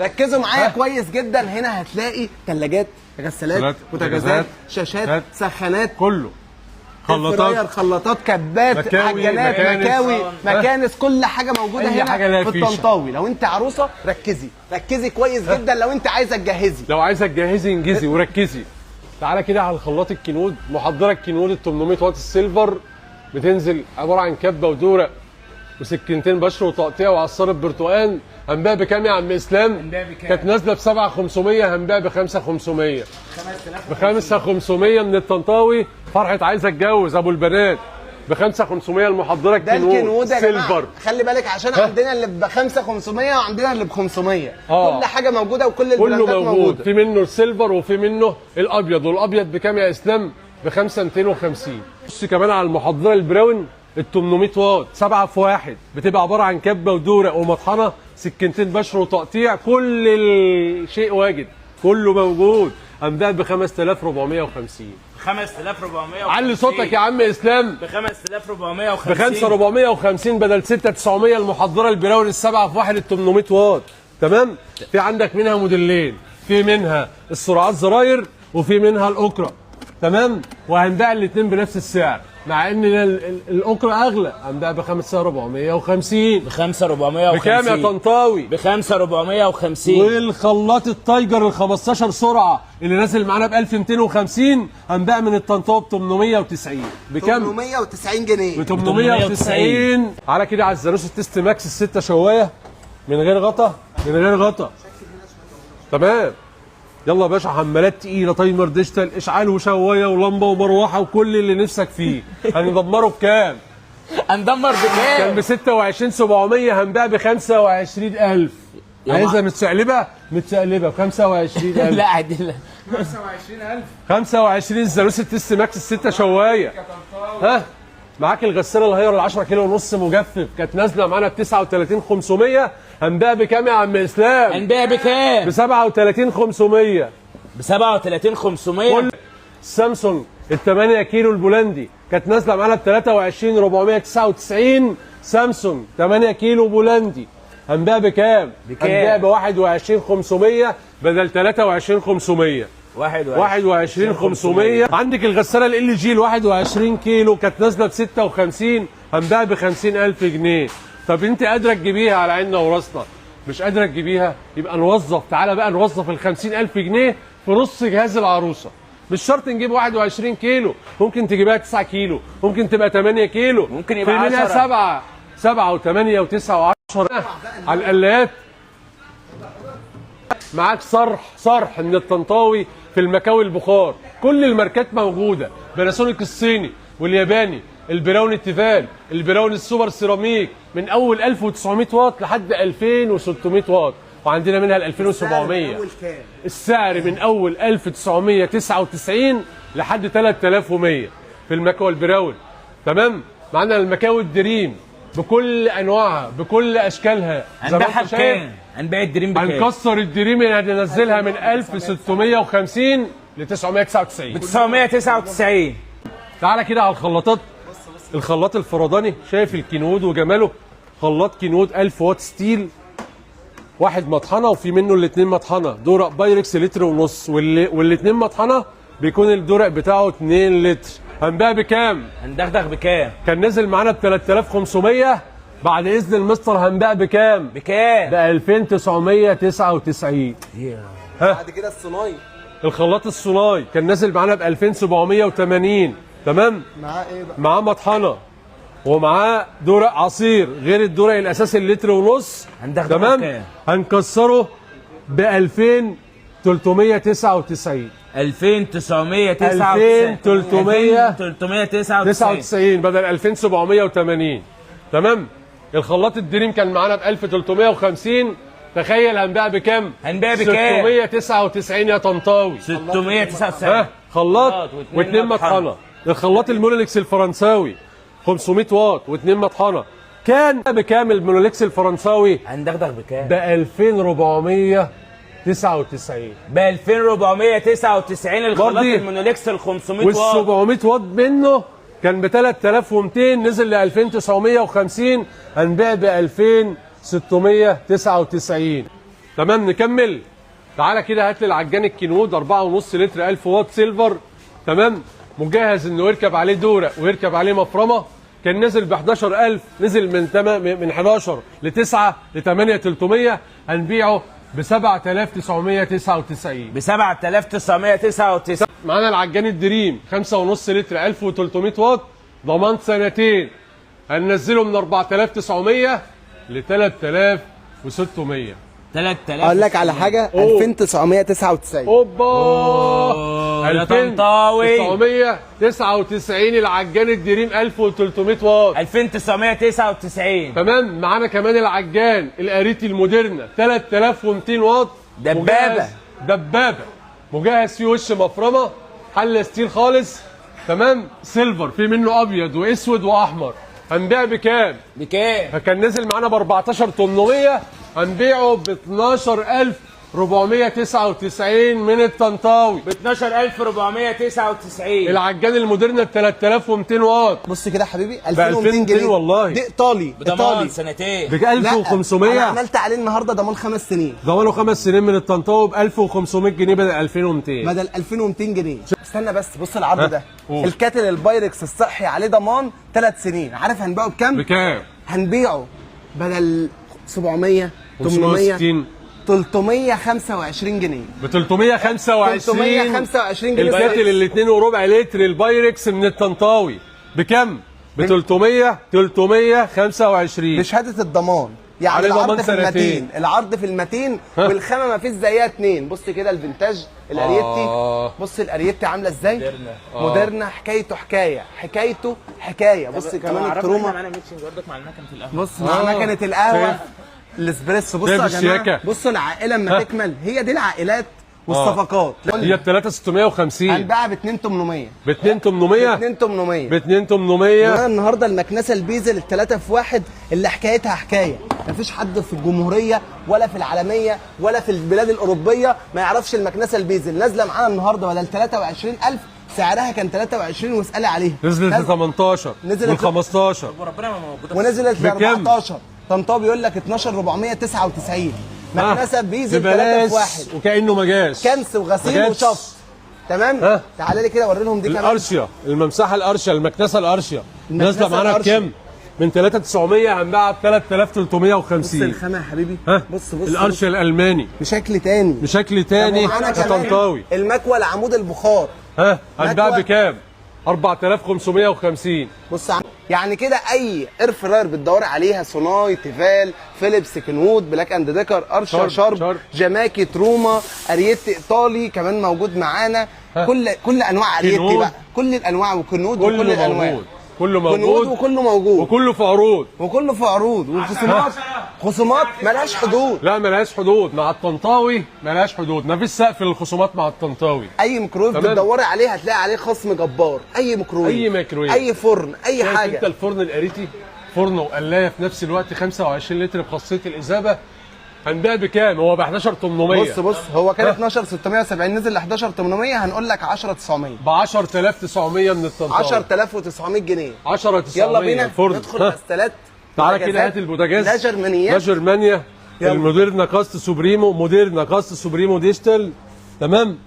ركزوا معايا كويس جدا. هنا هتلاقي ثلاجات، غسالات، بوتاجازات، شاشات، سخانات، كله، خلاطات، خلاطات، كبات، عجانات، مكانس، كل حاجه موجوده هنا في الطنطاوي. لو انت عروسه ركزي كويس جدا. لو انت عايزه تجهزي، انجزي وركزي. تعالى كده على الخلاط الكينود. محضره الكينود ال 800 واط السيلفر بتنزل عباره عن كبه ودورق وسكينتين بشر وتقطيع وعصاره برتقال. هنبيع بكام يا عم اسلام؟ كانت نازله ب 7500، هنبيع ب 5500. ب 5500 من الطنطاوي. فرحه عايزه اتجوز ابو البنات ب 5500 المحضره الكينود سيلفر. خلي بالك عشان عندنا اللي ب 5500 وعندنا اللي ب 500. كل حاجه موجوده وكل البراندات موجوده. في منه السيلفر وفي منه الابيض. والابيض بكام يا اسلام؟ ب 5250. بص كمان على المحضره البراون ال 800 واط 7 في 1 بتبقى عباره عن كبه ودورق ومطحنه، سكينتين بشر وتقطيع، كل الشيء واجد، كله موجود. هنبيع ب 5450. 5450. علي صوتك يا عم اسلام. ب 5450. ب 5450 بدل 6900 المحضره البراون السبعه في 1 ال 800 واط. تمام؟ في عندك منها موديلين، في منها السرعات زراير وفي منها الاوكرا. تمام؟ وهنبيع الاثنين بنفس السعر، مع ان الاوكرا اغلى. هنبيع ب 5450. ب 5450. بكام يا طنطاوي؟ ب 5450. والخلاط التايجر ال 15 سرعه اللي نازل معانا ب 1250 هنبيع من الطنطاوي ب 890. بكام؟ 890 جنيه. ب 890. على كده على الزانوس التست ماكس الستة شوايه من غير غطا، تمام. يلا يا باشا، حمالات تقيله، تايمر ديجيتال، اشعال وشوايه ولمبه ومروحه وكل اللي نفسك فيه. هندمره بكام؟ هندمر بكام؟ كان ب 26700 هنبيع ب 25000. عايزها متشقلبه ب 25000. لا عادي. 25 الزانوس التست ماكس الستة شوايه. ها معاك الغساله الهير ال 10 كيلو ونص مجفف، كانت نازله معانا ب 39500. هنبيع بكام يا عم اسلام؟ هنبيع بكام؟ ب 37500. ب 37500. سامسونج ال 8 كيلو البولندي كانت نازله معانا ب 23499. سامسونج 8 كيلو بولندي هنبيع بكام؟ هنبيع ب 21500 بدل 23500. 21500. عندك الغساله ال جي ال 21 كيلو كانت نازله ب 56، هنبيع ب 50000 جنيه. طب انت قادره تجيبيها على عيننا وراسنا، مش قادره تجيبيها يبقى نوظف. تعالى بقى نوظف ال 50000 جنيه في نص جهاز العروسه. مش شرط نجيب 21 كيلو، ممكن تجيبها 9 كيلو، ممكن تبقى 8 كيلو، ممكن يبقى 10. في منها 7 و8 و9 و10. على القلايات معاك صرح من الطنطاوي في المكاوي البخار. كل الماركات موجوده، باناسونيك الصيني والياباني، البراون التيفال، البراون السوبر سيراميك، من اول 1900 واط لحد 2600 واط، وعندنا منها ال 2700. السعر من اول 1999 لحد 3100 في المكوى البراون. تمام؟ معانا المكاوي الدريم بكل انواعها بكل اشكالها. هنبيعها بكام؟ هنبيع الدريم بكام؟ هنكسر الدريم، هننزلها من 1650 ل 999. ب 999. تعالى كده على الخلاطات. الخلاط الفرداني، شايف الكينود وجماله؟ خلاط كينود 1000 واط ستيل، واحد مطحنه وفي منه الاثنين مطحنه، دورق بايركس لتر ونص، والاثنين مطحنه بيكون الدورق بتاعه 2 لتر. هنبيع بكام؟ هندغدغ بكام؟ كان نزل معانا ب 3500، بعد اذن المستر هنبيع بكام؟ ب 2999. بعد كده الصنايعي، الخلاط الصناعي كان نازل معانا ب 2780. تمام؟ معاه ايه بقى؟ معاه مطحنه ومعاه دورق عصير غير الدورق الاساسي اللتر ونص. تمام؟ هنكسره ب 2399. 2399 بدل 2780. تمام؟ الخلاط الدريم كان معانا ب 1350. تخيل هنبيع بكام؟ هنبيع بكام؟ 699 يا طنطاوي. 699. خلاط واثنين مطحنه. الخلاط المونوليكس الفرنساوي 500 واط واثنين مطحنه كان بكام المونوليكس الفرنساوي؟ هندغدغ بكام؟ ب 2499. ب 2499 الخلاط المونوليكس ال 500 واط. وال 700 واط منه كان ب 3200، نزل ل 2950. هنبيع ب 2699. تمام نكمل. تعالى كده هات لي العجان الكينود 4.5 لتر 1000 واط سيلفر، تمام، مجهز انه يركب عليه دوره ويركب عليه مفرمه. كان نزل ب 11,000، نزل من 11 ل 9 ل 8,300، هنبيعه ب 7,999. ب 7,999. معانا العجان الدريم 5.5 لتر 1300 واط، ضمان سنتين، هننزله من 4,900 ل 3,600. 3000. اقول لك على حاجه، 2999. اوبا، يا طنطاوي 999 العجان الدريم 1300 واط 2999. تمام. معانا كمان العجان الاريتي الموديرنا 3200 واط، دبابه دبابه مجهز فيه وش مفرمه، حله ستيل خالص، تمام، سيلفر، في منه ابيض واسود واحمر. هنبيع بكام؟ بكام؟ فكان نزل معانا ب 14,800، هنبيعه ب 12,499 من الطنطاوي. ب 12,499. العجان الموديرنا 3200 واط. بص كده يا حبيبي، ب 2200 جنيه والله. دي ايطالي بضمان سنتين. ب لا، 1500. انا عملت عليه النهارده ضمان 5 سنين، ضمانه 5 سنين من الطنطاوي ب 1500 جنيه بدل 2200. بدل 2200 جنيه. استنى بس، بص العرض ده، قول. الكاتل البايركس الصحي عليه ضمان 3 سنين. عارف هنبيعه بكام؟ بكام؟ هنبيعه بدل 700 800 560 325 جنيه. ب 325. 325 جنيه. الكاتل ال 2.4 لتر البايركس من الطنطاوي بكام؟ ب 325 بشهاده الضمان. يعني عليه ضمان العرض في سنتين. المتين، العرض في المتين، والخامه ما فيش زيها اتنين. بص كده الفينتاج الاريتي، بص الاريتي عامله ازاي، مودرنا، حكايته حكايه. بص كمان التروما، معانا ميتشنج برضك مع المكنه القهوه. بص مع مكنه القهوه الاسبريسو. بصوا يا جماعه، بصوا العائله اما تكمل، هي دي العائلات والصفقات. هي ب 3,650. هنباعها ب 2,800. ب 2,800. 2,800. ب 2,800. النهارده المكنسه البيزل الثلاثه في واحد اللي حكايتها حكايه. مفيش حد في الجمهوريه ولا في العالميه ولا في البلاد الاوروبيه ما يعرفش المكنسه البيزل. نازله معانا النهارده بدل 23,000 سعرها كان 23 واسالي عليها. نزلت ل 18 نزلت وال 15 وربنا ما موجوده. ونزلت ل بكام؟ 14. طنطاوي بيقول لك 12,499. مكنسه بيزل 3 في واحد، وكانه ما جاش. كنس وغسيل وشفط. تمام. تعالى لي كده اوري لهم دي كمان. الارشيا، الممسحه الارشيا، المكنسه الارشيا نازله معانا الأرشيا. بكام؟ من 3,900 هنباعها ب 3,350. بص الخامه يا حبيبي. بص الارشيا الالماني بشكل تاني. بشكل تاني طنطاوي. المكوى العمود البخار هنباع بكام؟ 4,550. بص يعني كده اي اير فراير بتدور عليها، صناي، تيفال، فيليبس، كنوود، بلاك اند ديكر، ارشا، شارب، جاماكي، تروما، اريتي ايطالي كمان موجود معانا. كل انواع اريتي بقى، كل الانواع، وكنود، وكل الانواع، كله موجود، وكله موجود، وكله في عروض، والخصومات خصومات ملهاش حدود. لا ملهاش حدود مع الطنطاوي، ملهاش حدود، مفيش سقف للخصومات مع الطنطاوي. اي ميكرويف بتدوري عليه هتلاقي عليه خصم جبار. اي ميكرويف، اي فرن، اي حاجه. انت الفرن الاريتي فرن وقلايه في نفس الوقت 25 لتر بخاصيه الاذابه، هنبيع بكام؟ هو ب 11,800. بص هو كان 12,670 نزل ل 11,800، هنقول لك 10,900. ب 10,900 من الطنطاوي. 10,900 جنيه. 10,900. يلا بينا الفرن. ندخل غسالات. تعالى كده هات البوتاجاز. لا جرمانيات. لا جرمانيا. الموديرنا كاست سوبريمو، موديرنا كاست سوبريمو ديجيتال، تمام؟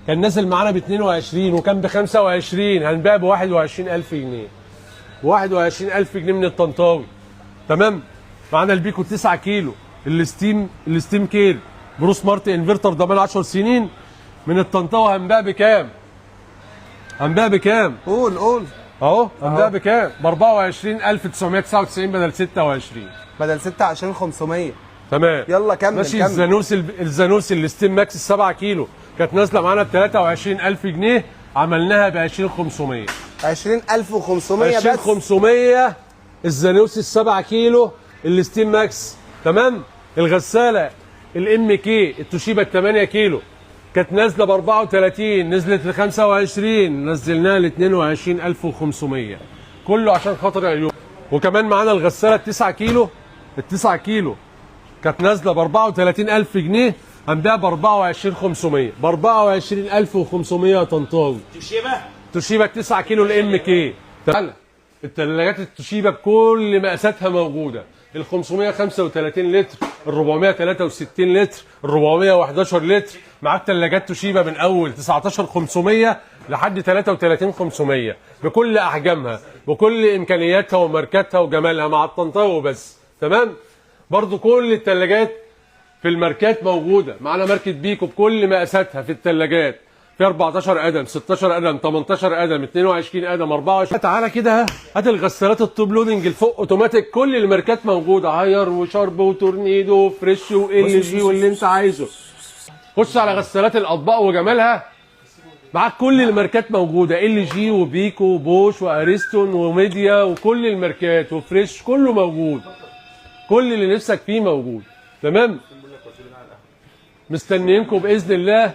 كان نازل معانا ب 22 وكان ب 25، هنبيع ب 21,000 جنيه. 21,000 جنيه من الطنطاوي، تمام؟ معانا البيكو 9 كيلو، الستيم كير برو سمارت انفرتر ضمان 10 سنين من الطنطاوي، هنبيع بكام؟ قول اهو هنبيع بكام؟ ب 24,999 بدل 26. بدل 26,500. تمام. يلا كمل. ماشي. الزانوسي الستيم ماكس 7 كيلو كانت نازله معانا ب 23,000 جنيه، عملناها ب 20,500. 20,500 بس. 20,500 الزانوسي 7 كيلو الستيم ماكس، تمام؟ الغساله الام كي التوشيبا 8 كيلو كانت نازله ب 34، نزلت ل 25، نزلناها ل 22,500. كله عشان خاطر اليوم. وكمان معانا الغساله 9 كيلو، ال9 كيلو كانت نازله ب 34,000 جنيه، هنبيعها ب 24,500. ب 24,500 يا طنطاوي. توشيبا 9 كيلو الام كي. تعالى الثلاجات التوشيبا بكل مقاساتها موجوده، ال 535 لتر، ال 463 لتر، ال 411 لتر. معاك ثلاجات توشيبا من اول 19500 لحد 33500 بكل احجامها بكل امكانياتها وماركاتها وجمالها مع الطنطاوي بس. تمام. برضو كل الثلاجات في الماركات موجوده معانا. ماركه بيكو بكل مقاساتها في الثلاجات، في 14 قدم، 16 قدم، 18 قدم، 22 قدم، 24. تعالى كده هات الغسالات التوب لودنج الفوق اوتوماتيك، كل الماركات موجوده، هاير وشارب وتورنيدو وفريش وال جي واللي انت عايزه. خش على غسالات الاطباق وجمالها، معاك كل الماركات موجوده، ال جي وبيكو وبوش واريستون وميديا وكل الماركات وفريش، كله موجود. كل اللي نفسك فيه موجود. تمام. مستنيينكم باذن الله